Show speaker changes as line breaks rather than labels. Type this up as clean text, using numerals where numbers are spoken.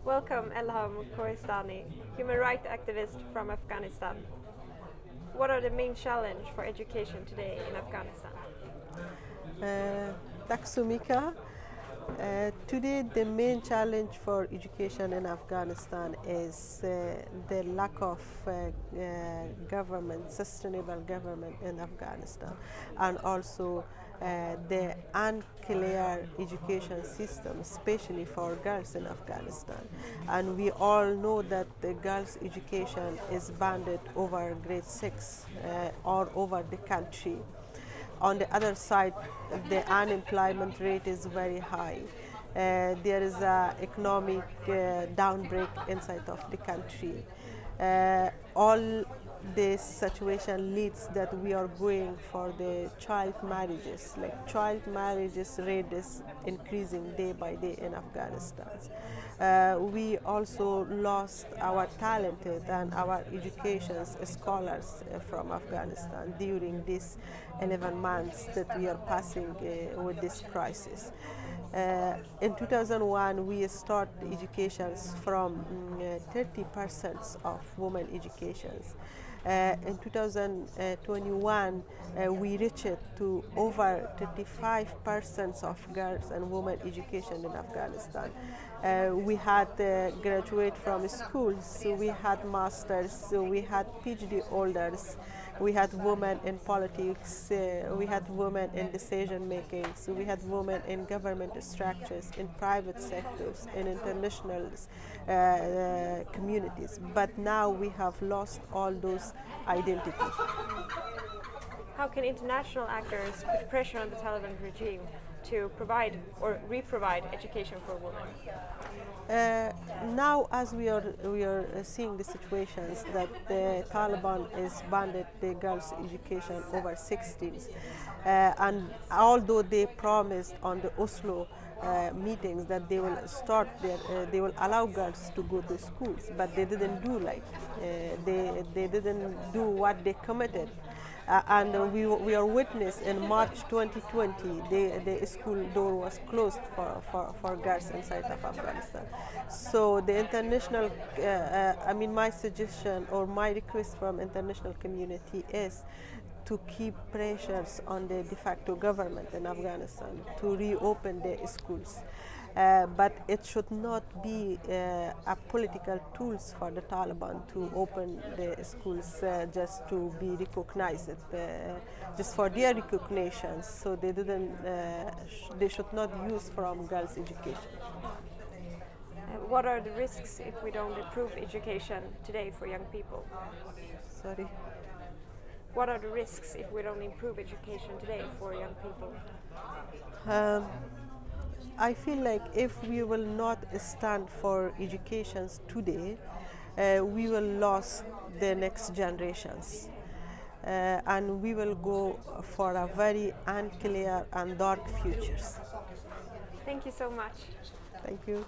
Welcome, Elham Kohistani, human rights activist from Afghanistan. What are the main challenges for education today in Afghanistan?
Tack så mycket. Today the main challenge for education in Afghanistan is the lack of government, sustainable government in Afghanistan, and also the unclear education system, especially for girls in Afghanistan. And we all know that the girls' education is banded over grade 6 all over the country. On the other side, the unemployment rate is very high. There is an economic downbreak inside of the country. All this situation leads that we are going for the child marriages. Like child marriages rate is increasing day by day in Afghanistan. We also lost our talented and our education scholars from Afghanistan during these 11 months that we are passing with this crisis. In 2001, we started educations from 30% of women educations. In 2021, we reached to over 35% of girls and women education in Afghanistan. We had graduate from schools, so we had masters, so we had PhD holders, we had women in politics, we had women in decision making, so we had women in government structures, in private sectors, in international communities. But now we have lost all those identities.
How can international actors put pressure on the Taliban regime to provide or re-provide education for women?
Now, as we are seeing the situations that the Taliban is banded the girls' education over 16s, and although they promised on the Oslo meetings that they will start they will allow girls to go to schools, but they didn't do they didn't do what they committed. And we are witness in March 2020, the school door was closed for girls inside of Afghanistan. So the international, my suggestion or my request from international community is to keep pressures on the de facto government in Afghanistan to reopen the schools. But it should not be a political tools for the Taliban to open the schools just to be recognized, just for their recognition. So they should not use from girls' education.
What are the risks if we don't improve education today for young people?
Sorry.
What are the risks if we don't improve education today for young people?
I feel like if we will not stand for education today, we will lose the next generations. And we will go for a very unclear and dark futures.
Thank you so much.
Thank you.